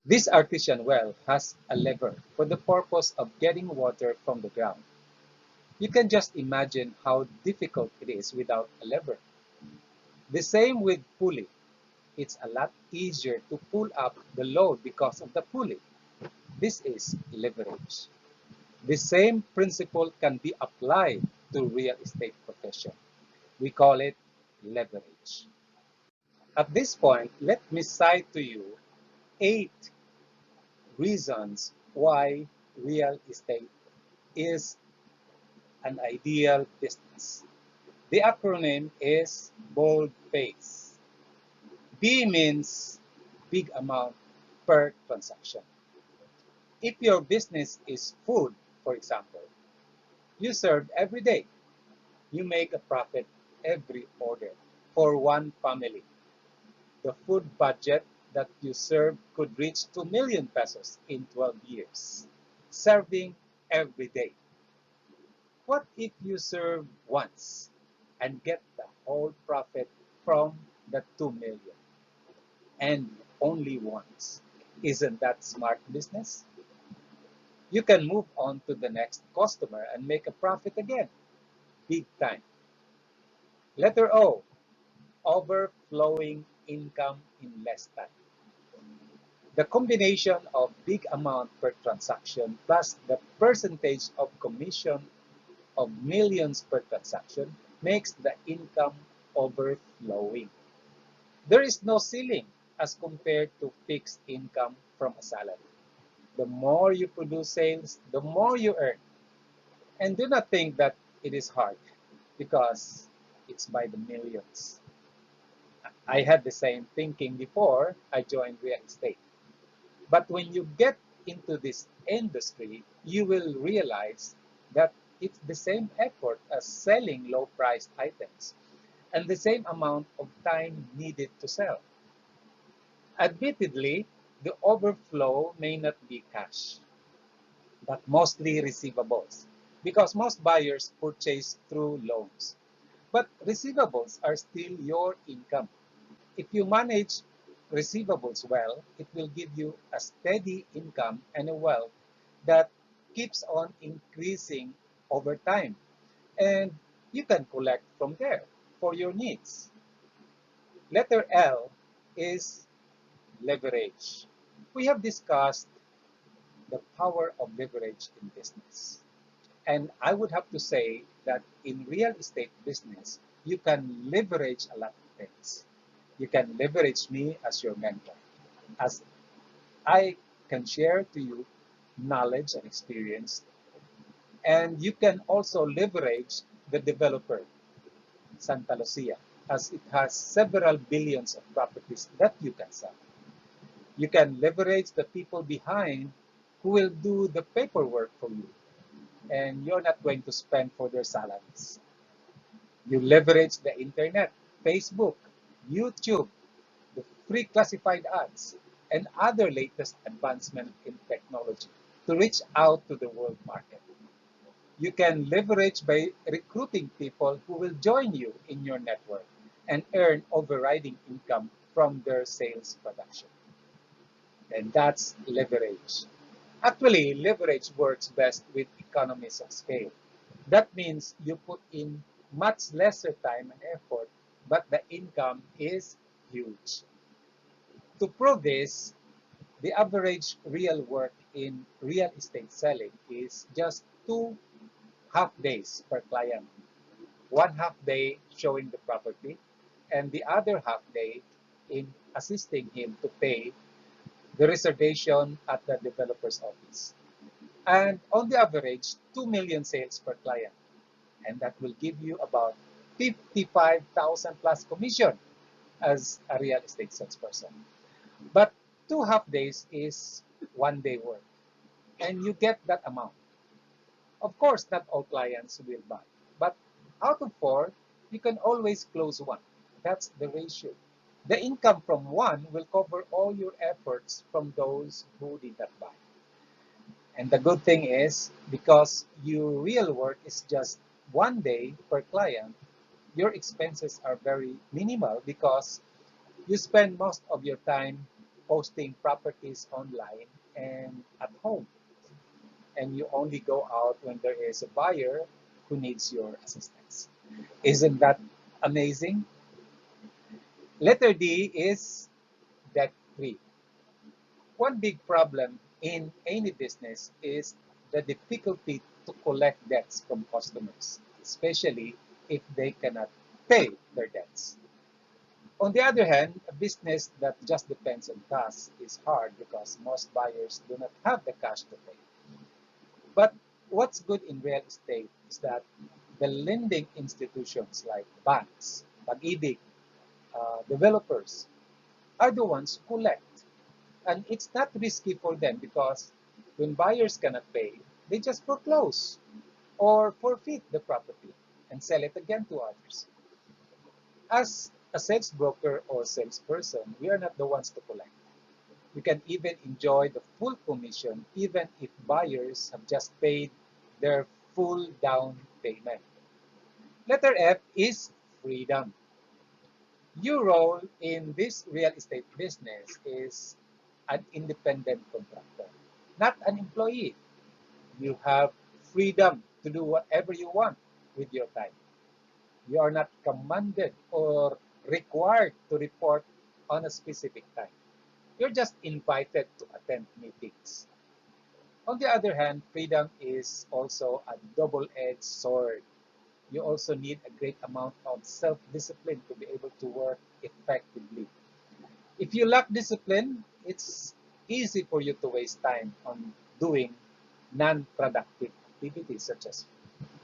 This artesian well has a lever for the purpose of getting water from the ground. You can just imagine how difficult it is without a lever. The same with pulley. It's a lot easier to pull up the load because of the pulley. This is leverage. The same principle can be applied to real estate profession. We call it leverage. At this point, let me cite to you 8 reasons why real estate is an ideal business. The acronym is BOLDFACE. B means big amount per transaction. If your business is food, for example, you serve every day. You make a profit every order for one family. The food budget that you serve could reach 2 million pesos in 12 years, serving every day. What if you serve once and get the whole profit from the 2 million and only once? Isn't that smart business? You can move on to the next customer and make a profit again, big time. Letter O, overflowing income in less time. The combination of big amount per transaction plus the percentage of commission of millions per transaction makes the income overflowing. There is no ceiling as compared to fixed income from a salary. The more you produce sales, the more you earn. And do not think that it is hard because it's by the millions. I had the same thinking before I joined real estate. But when you get into this industry, you will realize that it's the same effort as selling low priced items and the same amount of time needed to sell. Admittedly, the overflow may not be cash, but mostly receivables because most buyers purchase through loans. But receivables are still your income. If you manage receivables well, it will give you a steady income and a wealth that keeps on increasing over time. And you can collect from there for your needs. Letter L is leverage. We have discussed the power of leverage in business. And I would have to say that in real estate business, you can leverage a lot of things. You can leverage me as your mentor, as I can share to you knowledge and experience. And you can also leverage the developer, Santa Lucia, as it has several billions of properties that you can sell. You can leverage the people behind who will do the paperwork for you, and you're not going to spend for their salaries. You leverage the internet, Facebook, YouTube, the free classified ads, and other latest advancement in technology to reach out to the world market. You can leverage by recruiting people who will join you in your network and earn overriding income from their sales production. And that's leverage. Actually, leverage works best with economies of scale. That means you put in much lesser time and effort, but the income is huge. To prove this, the average real work in real estate selling is just 2 half days per client. 1 half day showing the property, and the other half day in assisting him to pay the reservation at the developer's office. And on the average, 2 million sales per client. And that will give you about 55,000 plus commission as a real estate salesperson. But 2 half days is 1 day work. And you get that amount. Of course, not all clients will buy. But out of 4, you can always close 1. That's the ratio. The income from 1 will cover all your efforts from those who did not buy. And the good thing is, because your real work is just 1 day per client, your expenses are very minimal because you spend most of your time posting properties online and at home, and you only go out when there is a buyer who needs your assistance. Isn't that amazing? Letter D is debt free. One big problem in any business is the difficulty to collect debts from customers, especially if they cannot pay their debts. On the other hand, a business that just depends on cash is hard because most buyers do not have the cash to pay. But what's good in real estate is that the lending institutions like banks, pag-ibig, developers are the ones who collect. And it's not risky for them because when buyers cannot pay, they just foreclose or forfeit the property and sell it again to others. As a sales broker or salesperson, we are not the ones to collect. We can even enjoy the full commission even if buyers have just paid their full down payment. Letter F is freedom. Your role in this real estate business is an independent contractor, not an employee. You have freedom to do whatever you want with your time. You are not commanded or required to report on a specific time. You're just invited to attend meetings. On the other hand, freedom is also a double-edged sword. You also need a great amount of self-discipline to be able to work effectively. If you lack discipline, it's easy for you to waste time on doing non-productive activities such as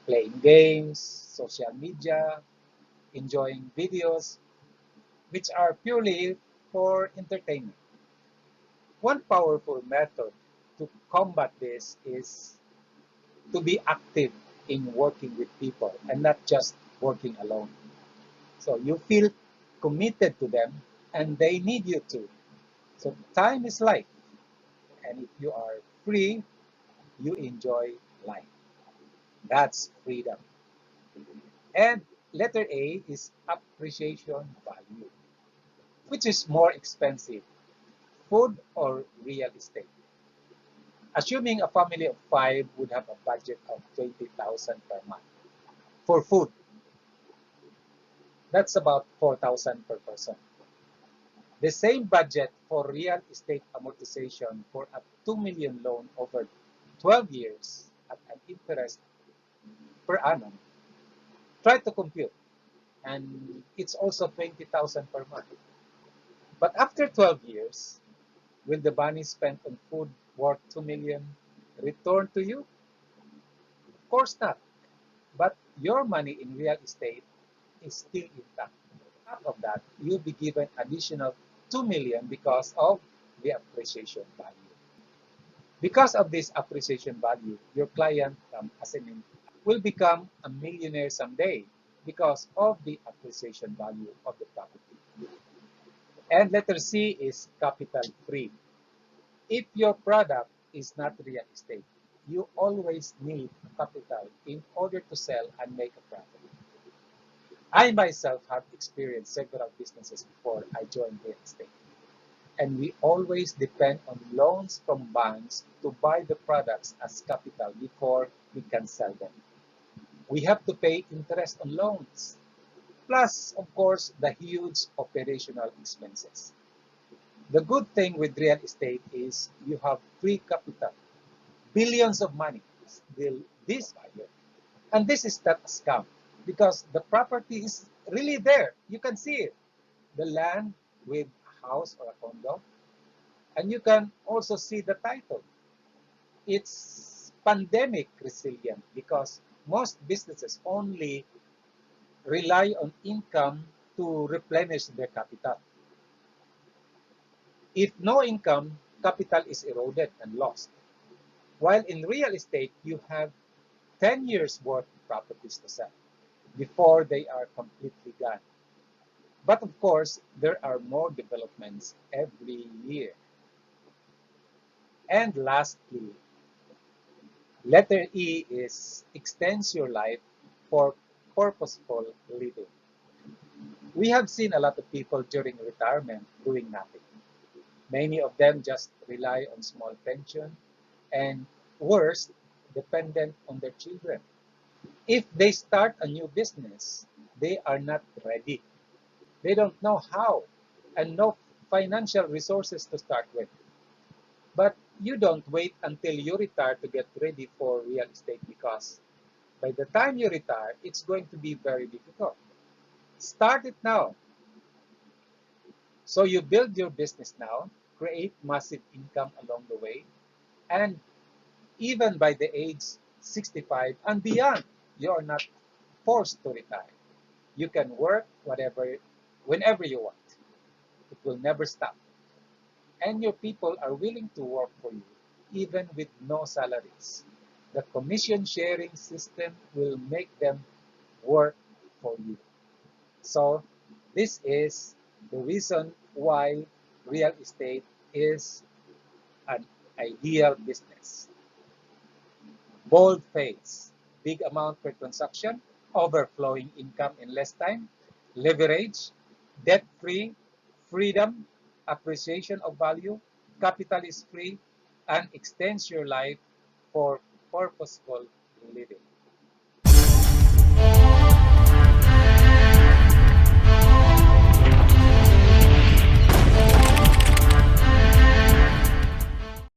playing games, social media, enjoying videos, which are purely for entertainment. One powerful method to combat this is to be active in working with people and not just working alone. So you feel committed to them and they need you too. So time is life. And if you are free, you enjoy life. That's freedom. And letter A is appreciation value. Which is more expensive, food or real estate? Assuming a family of five would have a budget of 20,000 per month. For food, that's about 4,000 per person. The same budget for real estate amortization for a 2 million loan over 12 years at an interest per annum. Try to compute, and it's also 20,000 per month. But after 12 years, will the money spent on food worth 2 million return to you? Of course not. But your money in real estate is still intact. On top of that, you'll be given additional 2 million because of the appreciation value. Because of this appreciation value, your client, as an will become a millionaire someday because of the appreciation value of the property. And letter C is capital free. If your product is not real estate, you always need capital in order to sell and make a profit. I myself have experienced several businesses before I joined real estate. And we always depend on loans from banks to buy the products as capital before we can sell them. We have to pay interest on loans, plus, of course, the huge operational expenses. The good thing with real estate is you have free capital, billions of money still this buyer. And this is not a scam because the property is really there. You can see it. The land with a house or a condo. And you can also see the title. It's pandemic resilient because most businesses only rely on income to replenish their capital. If no income, capital is eroded and lost. While in real estate, you have 10 years worth of properties to sell before they are completely gone. But of course, there are more developments every year. And lastly, letter E is extends your life for purposeful living. We have seen a lot of people during retirement doing nothing. Many of them just rely on small pension and worse, dependent on their children. If they start a new business, they are not ready. They don't know how and no financial resources to start with. But you don't wait until you retire to get ready for real estate because by the time you retire, it's going to be very difficult. Start it now. So you build your business now, create massive income along the way, and even by the age 65 and beyond, you are not forced to retire. You can work whatever, whenever you want. It will never stop. And your people are willing to work for you, even with no salaries. The commission sharing system will make them work for you. So, this is the reason why real estate is an ideal business. Bold phase, big amount per transaction, overflowing income in less time, leverage, debt-free, freedom, appreciation of value, capital is free, and extends your life for purposeful living.